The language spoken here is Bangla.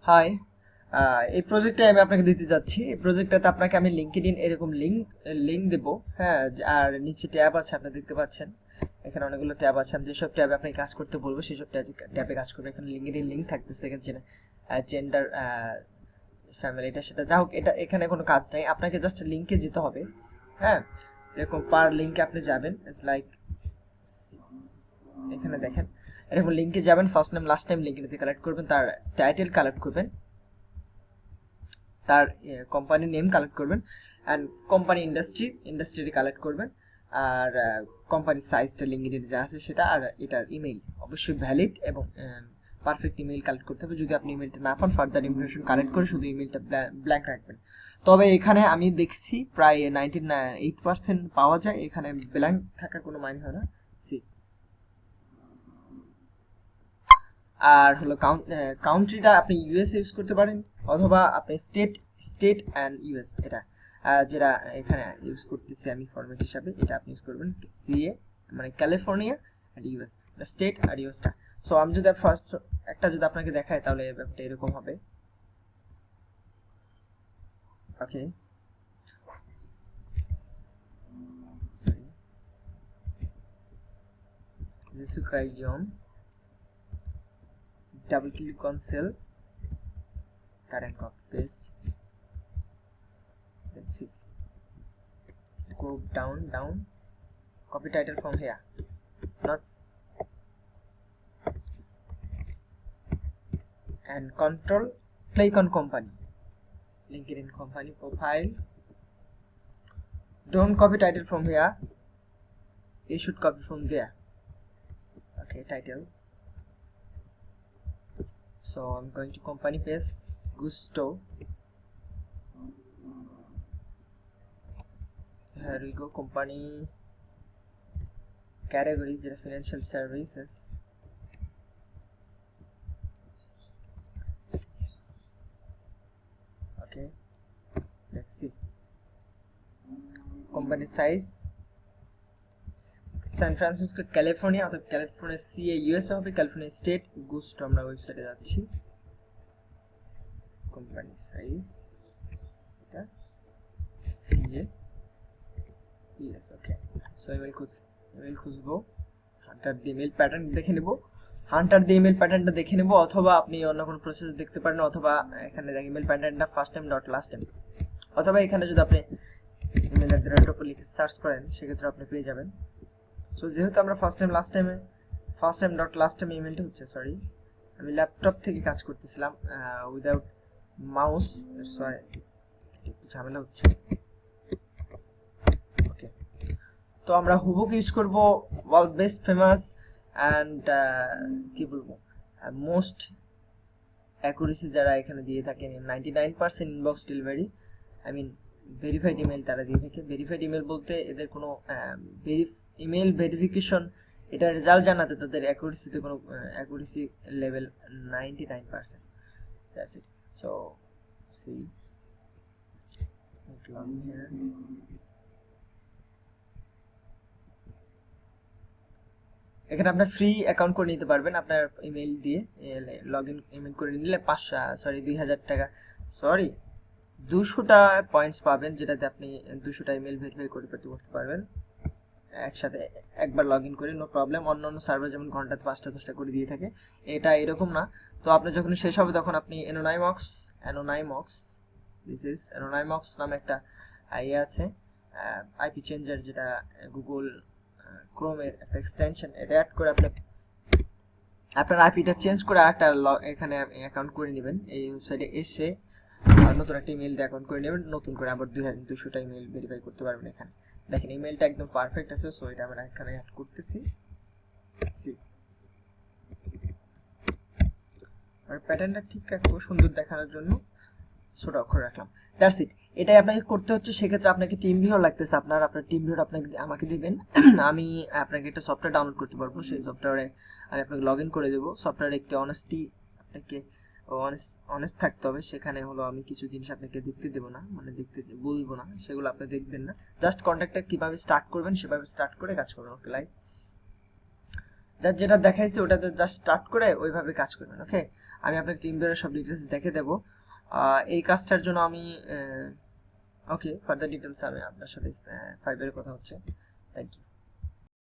হাই, এই প্রজেক্টটা আমি আপনাকে দিতে যাচ্ছি। এই প্রজেক্টটাতে আপনাকে আমি লিঙ্কডইন এরকম লিঙ্ক দেব। হ্যাঁ, আর নিচে ট্যাব আছে, আপনি দেখতে পাচ্ছেন এখানে অনেকগুলো ট্যাব আছে। আমি যেসব ট্যাবে আপনাকে কাজ করতে বলবো সেসব ট্যাবে কাজ করবে। এখানে লিঙ্কডইন লিঙ্ক থাকতেছে, এখানে জেন্ডার, ফ্যামিলিটা সেটা যা হোক, এটা এখানে কোনো কাজ নাই, আপনাকে জাস্ট লিঙ্কে যেতে হবে। হ্যাঁ, এরকম পার লিঙ্কে আপনি যাবেন। ইটস লাইক এখানে দেখেন, এরকম লিঙ্কে যাবেন, ফার্স্ট নেম লাস্ট নেম লিঙ্কটাতে কালেক্ট করবেন, তার টাইটেল কালেক্ট করবেন, তার কোম্পানির নেম কালেক্ট করবেন, অ্যান্ড কোম্পানি ইন্ডাস্ট্রি কালেক্ট করবেন, আর কোম্পানির সাইজটা লিঙ্কডিন যা আছে সেটা, আর এটার ইমেইল অবশ্যই ভ্যালিড এবং পারফেক্ট ইমেইল কালেক্ট করতে হবে। যদি আপনি ইমেইলটা না পান, ফার্দার ইনফরমেশন কালেক্ট করে শুধু ইমেইলটা ব্ল্যাঙ্ক রাখবেন। তবে এখানে আমি দেখছি প্রায় 98% পাওয়া যায়, এখানে ব্ল্যাঙ্ক থাকার কোনো মানে হয় না। সি আর হলো কাউন্ট্রিটা আপনি ইউএস ইউজ করতে পারেন, অথবা আপনি স্টেট অ্যান্ড ইউএস, এটা যেটা এখানে ইউজ করতেছি আমি ফরম্যাট হিসাবে, এটা আপনি ইউজ করবেন সিএ, মানে ক্যালিফোর্নিয়া অ্যান্ড ইউএস, স্টেট আর ইউএসটা। সো আমি যদি ফার্স্ট একটা যদি আপনাকে দেখাই, তাহলে ব্যাপারটা এরকম হবে। ওকে, sorry, Jessica Young, double click on cell, current copy paste, let's see, go down, copy title from here, not, and control click on company, LinkedIn company profile, don't copy title from here, you should copy from there. Okay, title, so I'm going to company page, Gusto, here we go, company category, financial services, okay, let's see, company size, San Francisco California, অর্থাৎ ক্যালিফোর্নিয়া সিএ ইউএসএ হবে, ক্যালিফোর্নিয়া স্টেট, গুস্টো আমরা ওয়েবসাইটে যাচ্ছি, কোম্পানি সাইজ এটা CA US. Okay, so email খুঁজবো, হান্টার দি ইমেল প্যাটার্ন দেখে নেব, প্যাটার্নটা দেখে নেব, অথবা আপনি অন্য কোনো প্রসেস দেখতে পারেন, অথবা এখানে দেখেন ইমেল প্যাটার্নটা first name dot last name, অথবা এখানে যদি আপনি ইমেল অ্যাড্রেসটা লিখে সার্চ করেন সেক্ষেত্রে আপনি পেয়ে যাবেন। সো যেহেতু আমরা first name dot last name ইমেলটা হচ্ছে, সরি আমি ল্যাপটপ থেকে কাজ করতেছিলাম উইদাউট মাউস, সরি একটু ঝামেলা হচ্ছে। ওকে, তো আমরা হুবুক ইউজ করব, ওয়ার্ল্ড বেস্ট ফেমাস অ্যান্ড কি বলবো মোস্ট অ্যাকুরেসি যারা এখানে দিয়ে থাকেন, 99% inbox delivery, I mean verified email তারা দিয়ে থাকে। ভেরিফাইড ইমেল বলতে এদের কোনো ইমেল ভেরিফিকেশন, এটা রেজাল্ট জানাতে তাদের অ্যাকুরেসিতে কোনো accuracy level 99%, that's it. So see log in here, এখানে আপনার ফ্রি অ্যাকাউন্ট করে নিতে পারবেন, আপনার ইমেল দিয়ে লগ ইন ইমেল করে নিলে 2000 টাকা, সরি 200টা পয়েন্টস পাবেন, যেটাতে আপনি 200টা ইমেল ভেরিফাই করতে পারবেন একসাথে একবার লগ ইন করে, নো প্রবলেম। অন্য সার্ভার যেমন ঘন্টাতে 5টা-10টা করে দিয়ে থাকে, এটা এরকম না। তো আপনি যখন শেষ হবে তখন আপনি অ্যানোনাইমক্স দিস ইজ অ্যানোনাইমক্স নামে একটা ইয়ে আছে, আইপি চেঞ্জার, যেটা গুগল ক্রোমের একটা এক্সটেনশন, এটা অ্যাড করে আপনার আইপিটা চেঞ্জ করে একটা এখানে অ্যাকাউন্ট করে নেবেন। এই ওয়েবসাইটে এসে নতুন একটা ইমেল দিয়ে অ্যাকাউন্ট করে নেবেন, নতুন করে আবার 2200টা ইমেল ভেরিফাই করতে পারবেন। এখানে দেখেন ইমেলটা একদম পারফেক্ট আছে, সো এটা আমরা এখানে অ্যাড করতেছি। আর প্যাটার্নটা ঠিক রাখবো সুন্দর দেখানোর জন্য, ছোট অক্ষর রাখলাম, দ্যাটস ইট। এটাই আপনাকে করতে হচ্ছে। সেক্ষেত্রে আপনাকে টিম ভিউয়ার লাগতেছে, আপনার টিম ভিউয়ার আপনাকে আমাকে দিবেন, আমি আপনাকে একটা সফটওয়্যার ডাউনলোড করতে পারবো, সেই সফটওয়্যারে আমি আপনাকে লগ ইন করে দেবো। সফটওয়্যারে একটি আপনাকে অনেস্ট থাকতে হবে, সেখানে হলো আমি কিছু জিনিস আপনাকে দেখতে দেবো না, মানে দেখতে বলবো না, সেগুলো আপনি দেখবেন না, জাস্ট কন্ট্যাক্টটা কীভাবে স্টার্ট করবেন সেভাবে স্টার্ট করে কাজ করবেন। ওকে, লাইক যেটা দেখাইছে ওটাতে জাস্ট স্টার্ট করে ওইভাবে কাজ করবেন। ওকে, আমি আপনাকে টিম ভিউয়ারের সব ডিটেলস দেখে দেবো। এই কাজটার জন্য আমি ওকে ফার্দার ডিটেলস আমি আপনার সাথে ফাইবারে কথা হচ্ছে। Thank you.